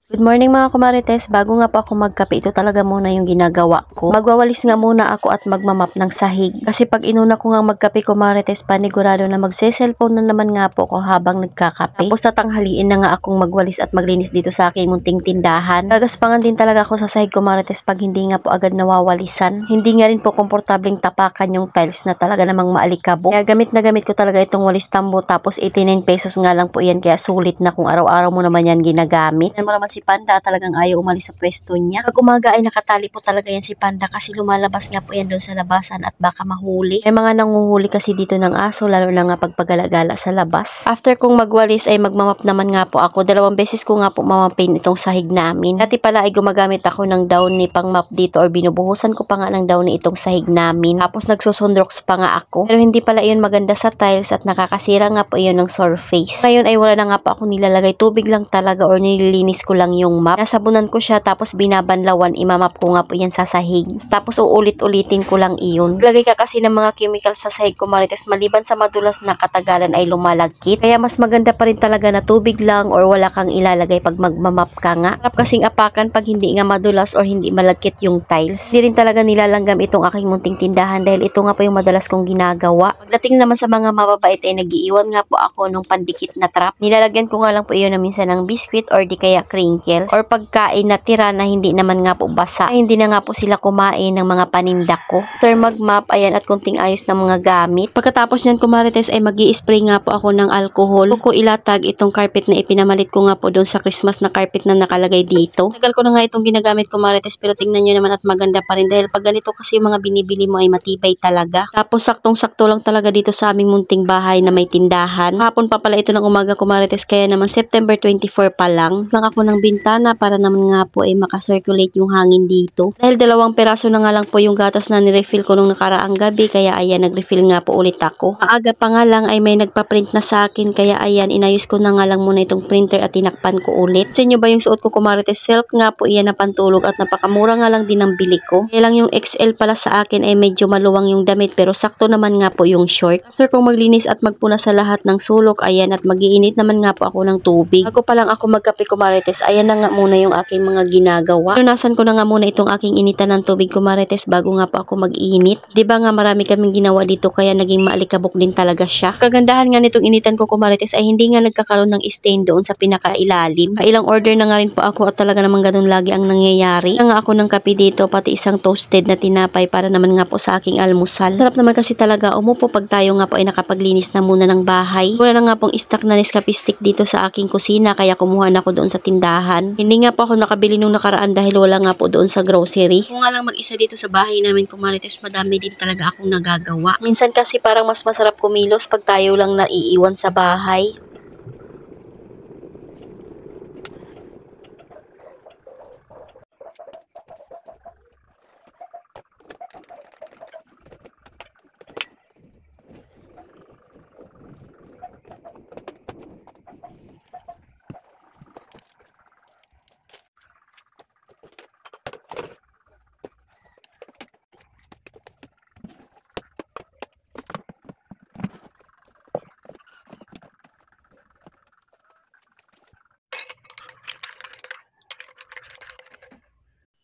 Good morning mga kumarites, bago nga po ako magkape, ito talaga muna yung ginagawa ko. Magwawalis nga muna ako at magmamap ng sahig. Kasi pag inuna ko nga magkape kumarites, panigurado na magse-cellphone na naman nga po ako habang nagkakape. Tapos tatanghaliin na nga akong magwalis at maglinis dito sa akin munting tindahan. Gagaspangan din talaga ako sa sahig kumarites pag hindi nga po agad nawawalisan. Hindi nga rin po komportableng tapakan yung tiles na talaga namang maalikabok. Kaya gamit na gamit ko talaga itong walis tambo, tapos 89 pesos nga lang po yan, kaya sulit na kung araw-araw mo naman yan ginagamit. Yan mo naman si Panda, talagang ayaw umalis sa pwesto niya. Pag umaga ay nakatali po talaga yan si Panda kasi lumalabas nga po yan doon sa labasan at baka mahuli. May mga nanguhuli kasi dito ng aso, lalo na nga pagpagala-gala sa labas. After kong magwalis ay magmamap naman nga po ako. 2 beses ko nga po mamapin itong sahig namin. Dati pala ay gumagamit ako ng downy pang map dito, or binubuhusan ko pa nga ng downy itong sahig namin. Tapos nagsusundrox pa nga ako. Pero hindi pala iyon maganda sa tiles at nakakasira nga po iyon ng surface. Ngayon ay wala na nga po ako nilalagay, tubig lang talaga or nililinis ko lang yung map. Nasabunan ko siya tapos binabanlawan, imamap ko nga po yan sa sahig. Tapos uulit-ulitin ko lang iyon. Lagay ka kasi ng mga chemical sa sahig kumarites, maliban sa madulas na katagalan ay lumalagkit. Kaya mas maganda pa rin talaga na tubig lang or wala kang ilalagay pag magmamap ka nga. Harap kasing apakan pag hindi nga madulas or hindi malagkit yung tiles. Hindi rin talaga nilalanggam itong aking munting tindahan dahil ito nga po yung madalas kong ginagawa. Pagdating naman sa mga mababait ay nagiiwan nga po ako ng pandikit na trap. Nilalagyan ko nga lang po iyon na minsan ng biscuit or di kaya crinkles or pagkain na tira na hindi naman nga po basa. Ay, hindi na nga po sila kumain ng mga paninda ko. After magmap, ayan, at kunting ayos ng mga gamit. Pagkatapos nyan kumarites ay magi-spray nga po ako ng alcohol. Ko ilatag itong carpet na ipinamalit ko nga po doon sa Christmas na carpet na nakalagay dito. Tagal ko na nga itong ginagamit kumarites, pero tingnan nyo naman at maganda pa rin dahil pag ganito kasi yung mga binibili mo ay matibay talaga. Tapos saktong-sakto lang talaga dito sa aming munting bahay na may tindahan. Hapon pa pala ito ng umaga kumarites, kaya naman September 24 pa lang ako ng bintana para naman nga po ay makasirculate yung hangin dito. Dahil 2 peraso na nga lang po yung gatas na nirefill ko nung nakaraang gabi, kaya ayan, nagrefill nga po ulit ako. Maaga pa nga lang ay may nagpa-print na sa akin, kaya ayan, inayos ko na nga lang muna itong printer at tinakpan ko ulit. Sa inyo ba yung suot ko kumarites? Silk nga po iyan na pantulog at napakamura nga lang din ang bili ko. Kaya lang yung XL pala sa akin ay medyo maluwang yung damit, pero sakto naman nga po yung short. After kong maglinis at magpuna sa lahat ng sulok, ayan, at magiinit naman nga po ako ng tubig. Bago pa lang ako magkape kumarites, ayan na nga muna yung aking mga ginagawa. Lunasan ko na nga muna itong aking initan ng tubig kumarites bago nga pa ako mag-init. Diba nga marami kaming ginawa dito kaya naging maalikabok din talaga siya. Kagandahan nga nitong initan ko kumarites ay hindi nga nagkakaroon ng stain doon sa pinakailalim. Ilang order na nga rin po ako at talaga namang ganun lagi ang nangyayari. Kaya nga ako ng kape dito, pati isang toasted na tinapay para naman nga po sa aking almusal. Sarap naman kasi talaga umupo pag tayo nga po ay nakapaglinis na muna ng bahay. Wala na nga pong stock na Nescafe stick dito sa aking kusina, kaya kumuha na ako doon sa tindahan. Hindi nga po ako nakabili nung nakaraan dahil wala nga po doon sa grocery. Kung nga lang mag-isa dito sa bahay namin kumarites, madami din talaga akong nagagawa. Minsan kasi parang mas masarap kumilos pag tayo lang naiiwan sa bahay.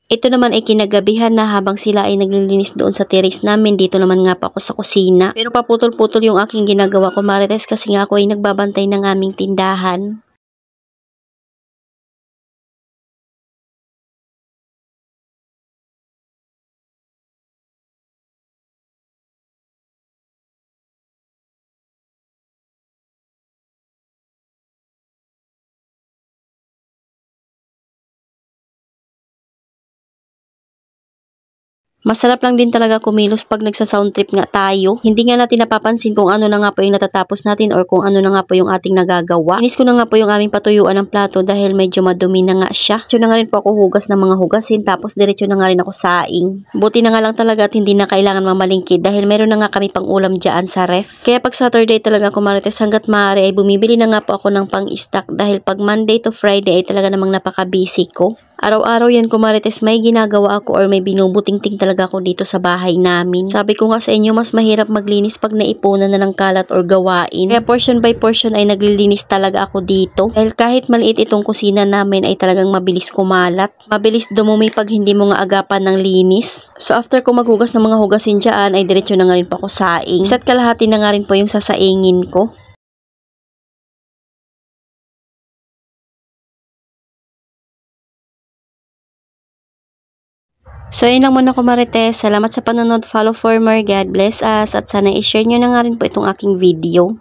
Ito naman ay kinagabihan na habang sila ay naglilinis doon sa terrace namin. Dito naman nga pa ako sa kusina. Pero paputol-putol yung aking ginagawa kumarites kasi nga ako ay nagbabantay ng aming tindahan. Masarap lang din talaga kumilos pag nagsa-sound trip nga tayo. Hindi nga natin napapansin kung ano na nga po yung natatapos natin or kung ano na nga po yung ating nagagawa. Inis ko na nga po yung aming patuyuan ng plato dahil medyo madumi na nga siya. Diretso na nga rin po ako hugas ng mga hugasin, tapos diretso na nga rin ako saing. Buti na nga lang talaga at hindi na kailangan mamalingkid dahil meron na nga kami pang ulam dyan sa ref. Kaya pag Saturday talaga kumarites, hanggat maaari ay bumibili na nga po ako ng pang-stock dahil pag Monday to Friday ay talaga namang napaka-busy ko. Araw-araw yan kumarites, may ginagawa ako or may binubutingting talaga ako dito sa bahay namin. Sabi ko nga sa inyo, mas mahirap maglinis pag naipunan na ng kalat or gawain. Kaya portion by portion ay naglilinis talaga ako dito. Dahil kahit maliit itong kusina namin ay talagang mabilis kumalat. Mabilis dumumi pag hindi mo nga agapan ng linis. So after ko maghugas ng mga hugasin dyan, ay diretso na nga rin po ako saing. Isa't kalahati na nga rin po yung sasaingin ko. So, yun lang muna ko Marites. Salamat sa panonood. Follow for more. God bless us. At sana i-share nyo na nga rin po itong aking video.